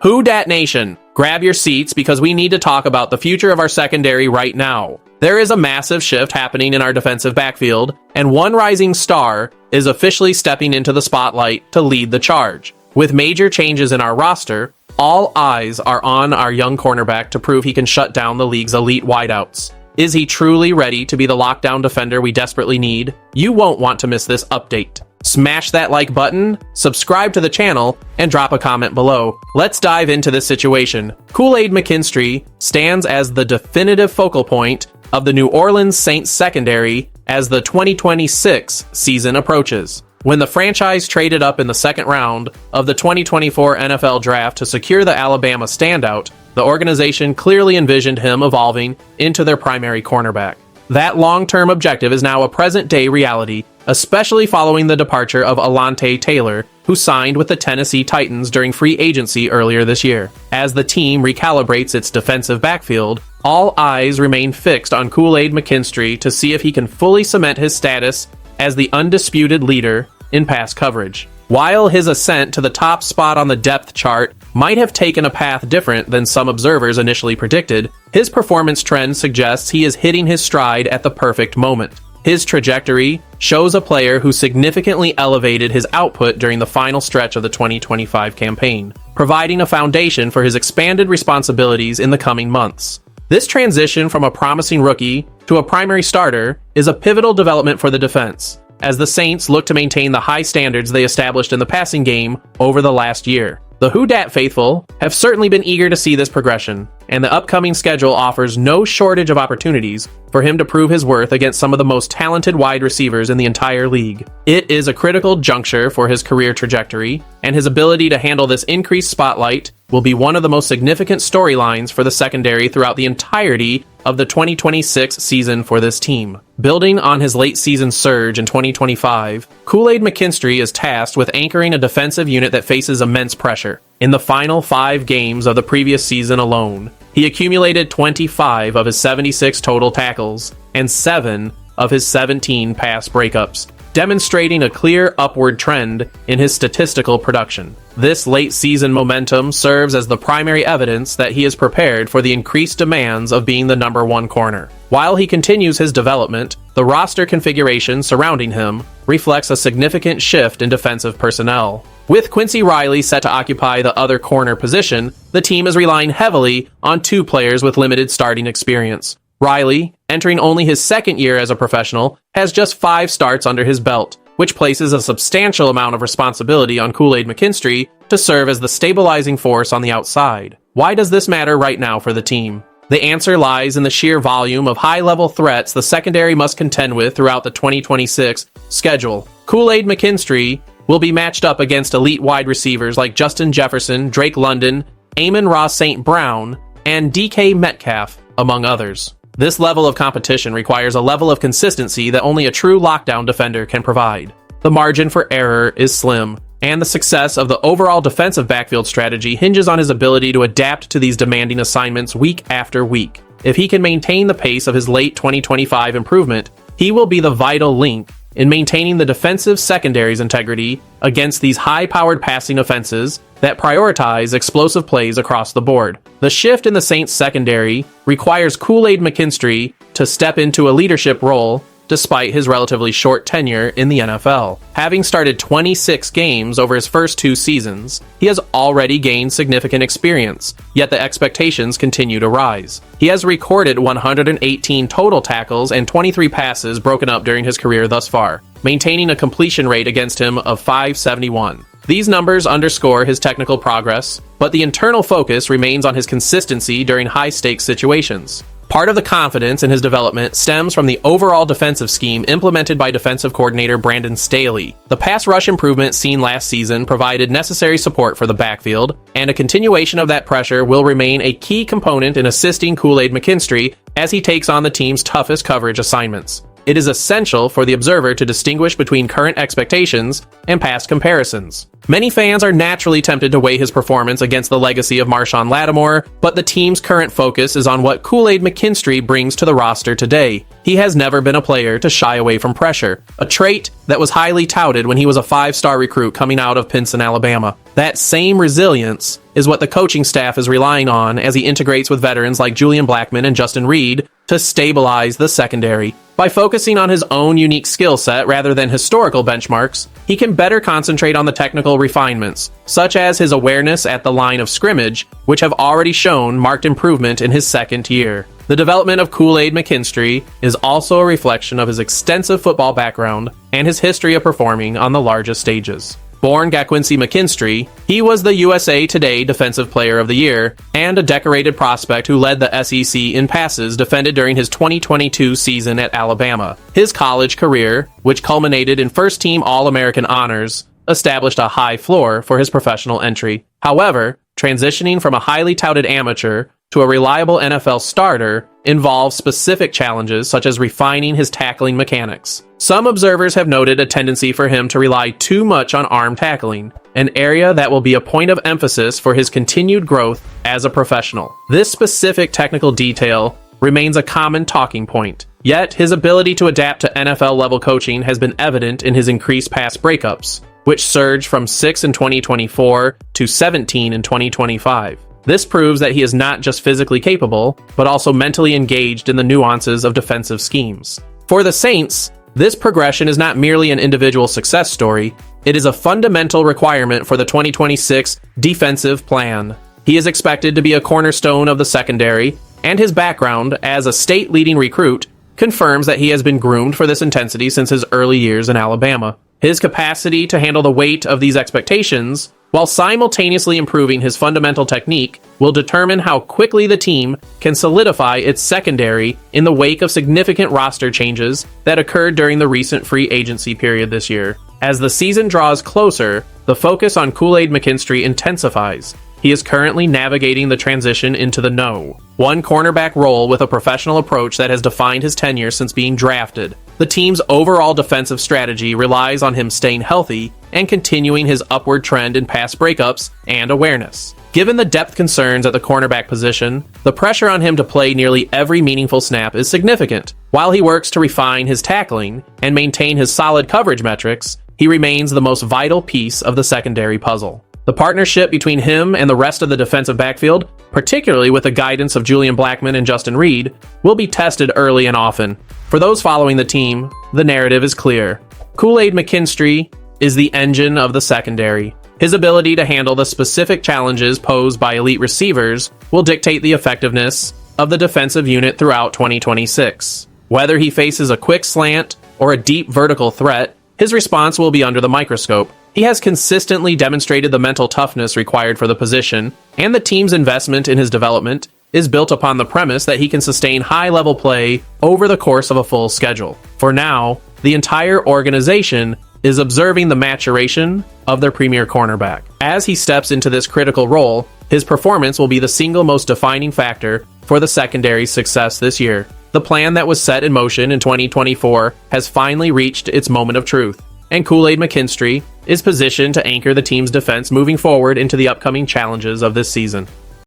Who Dat Nation, grab your seats because we need to talk about the future of our secondary right now. There is a massive shift happening in our defensive backfield, and one rising star is officially stepping into the spotlight to lead the charge. With major changes in our roster, all eyes are on our young cornerback to prove he can shut down the league's elite wideouts. Is he truly ready to be the lockdown defender we desperately need? You won't want to miss this update. Smash that like button, subscribe to the channel, and drop a comment below. Let's dive into this situation. Kool-Aid McKinstry stands as the definitive focal point of the New Orleans Saints secondary as the 2026 season approaches. When the franchise traded up in the second round of the 2024 NFL Draft to secure the Alabama standout, the organization clearly envisioned him evolving into their primary cornerback. That long-term objective is now a present-day reality, especially following the departure of Alontae Taylor, who signed with the Tennessee Titans during free agency earlier this year. As the team recalibrates its defensive backfield, all eyes remain fixed on Kool-Aid McKinstry to see if he can fully cement his status as the undisputed leader in pass coverage. While his ascent to the top spot on the depth chart might have taken a path different than some observers initially predicted, his performance trend suggests he is hitting his stride at the perfect moment. His trajectory shows a player who significantly elevated his output during the final stretch of the 2025 campaign, providing a foundation for his expanded responsibilities in the coming months. This transition from a promising rookie to a primary starter is a pivotal development for the defense, as the Saints look to maintain the high standards they established in the passing game over the last year. The Who Dat faithful have certainly been eager to see this progression, and the upcoming schedule offers no shortage of opportunities for him to prove his worth against some of the most talented wide receivers in the entire league. It is a critical juncture for his career trajectory, and his ability to handle this increased spotlight will be one of the most significant storylines for the secondary throughout the entirety of the 2026 season for this team. Building on his late-season surge in 2025, Kool-Aid McKinstry is tasked with anchoring a defensive unit that faces immense pressure. In the final 5 games of the previous season alone, he accumulated 25 of his 76 total tackles and 7 of his 17 pass breakups, demonstrating a clear upward trend in his statistical production. This late-season momentum serves as the primary evidence that he is prepared for the increased demands of being the number 1 corner. While he continues his development, the roster configuration surrounding him reflects a significant shift in defensive personnel. With Quincy Riley set to occupy the other corner position, the team is relying heavily on 2 players with limited starting experience. Riley, entering only his second year as a professional, has just 5 starts under his belt, which places a substantial amount of responsibility on Kool-Aid McKinstry to serve as the stabilizing force on the outside. Why does this matter right now for the team? The answer lies in the sheer volume of high-level threats the secondary must contend with throughout the 2026 schedule. Kool-Aid McKinstry will be matched up against elite wide receivers like Justin Jefferson, Drake London, Amon-Ra St. Brown, and DK Metcalf, among others. This level of competition requires a level of consistency that only a true lockdown defender can provide. The margin for error is slim, and the success of the overall defensive backfield strategy hinges on his ability to adapt to these demanding assignments week after week. If he can maintain the pace of his late 2025 improvement, he will be the vital link in maintaining the defensive secondary's integrity against these high-powered passing offenses that prioritize explosive plays across the board. The shift in the Saints secondary requires Kool-Aid McKinstry to step into a leadership role despite his relatively short tenure in the NFL. Having started 26 games over his first 2 seasons, he has already gained significant experience, yet the expectations continue to rise. He has recorded 118 total tackles and 23 passes broken up during his career thus far, maintaining a completion rate against him of .571. These numbers underscore his technical progress, but the internal focus remains on his consistency during high-stakes situations. Part of the confidence in his development stems from the overall defensive scheme implemented by defensive coordinator Brandon Staley. The pass rush improvement seen last season provided necessary support for the backfield, and a continuation of that pressure will remain a key component in assisting Kool-Aid McKinstry as he takes on the team's toughest coverage assignments. it is essential for the observer to distinguish between current expectations and past comparisons. Many fans are naturally tempted to weigh his performance against the legacy of Marshawn Lattimore, but the team's current focus is on what Kool-Aid McKinstry brings to the roster today. He has never been a player to shy away from pressure, a trait that was highly touted when he was a 5-star recruit coming out of Pinson, Alabama. That same resilience is what the coaching staff is relying on as he integrates with veterans like Julian Blackmon and Justin Reed to stabilize the secondary. By focusing on his own unique skill set rather than historical benchmarks, he can better concentrate on the technical refinements, such as his awareness at the line of scrimmage, which have already shown marked improvement in his second year. The development of Kool-Aid McKinstry is also a reflection of his extensive football background and his history of performing on the largest stages. Born Gacquincy McKinstry, he was the USA Today Defensive Player of the Year and a decorated prospect who led the SEC in passes defended during his 2022 season at Alabama. His college career, which culminated in first-team All-American honors, established a high floor for his professional entry. However, transitioning from a highly touted amateur to a reliable NFL starter involves specific challenges such as refining his tackling mechanics. Some observers have noted a tendency for him to rely too much on arm tackling, an area that will be a point of emphasis for his continued growth as a professional. This specific technical detail remains a common talking point, yet his ability to adapt to NFL-level coaching has been evident in his increased pass breakups, which surged from 6 in 2024 to 17 in 2025. This proves that he is not just physically capable, but also mentally engaged in the nuances of defensive schemes. For the Saints, this progression is not merely an individual success story, it is a fundamental requirement for the 2026 defensive plan. He is expected to be a cornerstone of the secondary, and his background as a state-leading recruit confirms that he has been groomed for this intensity since his early years in Alabama. His capacity to handle the weight of these expectations, while simultaneously improving his fundamental technique, will determine how quickly the team can solidify its secondary in the wake of significant roster changes that occurred during the recent free agency period this year. As the season draws closer, the focus on Kool-Aid McKinstry intensifies. He is currently navigating the transition into the one cornerback role with a professional approach that has defined his tenure since being drafted. The team's overall defensive strategy relies on him staying healthy and continuing his upward trend in pass breakups and awareness. Given the depth concerns at the cornerback position, the pressure on him to play nearly every meaningful snap is significant. While he works to refine his tackling and maintain his solid coverage metrics, he remains the most vital piece of the secondary puzzle. The partnership between him and the rest of the defensive backfield, particularly with the guidance of Julian Blackmon and Justin Reed, will be tested early and often. For those following the team, the narrative is clear. Kool-Aid McKinstry is the engine of the secondary. His ability to handle the specific challenges posed by elite receivers will dictate the effectiveness of the defensive unit throughout 2026. Whether he faces a quick slant or a deep vertical threat, his response will be under the microscope. He has consistently demonstrated the mental toughness required for the position, and the team's investment in his development is built upon the premise that he can sustain high-level play over the course of a full schedule. For now, the entire organization is observing the maturation of their premier cornerback. As he steps into this critical role, his performance will be the single most defining factor for the secondary's success this year. The plan that was set in motion in 2024 has finally reached its moment of truth, and Kool-Aid McKinstry is positioned to anchor the team's defense moving forward into the upcoming challenges of this season.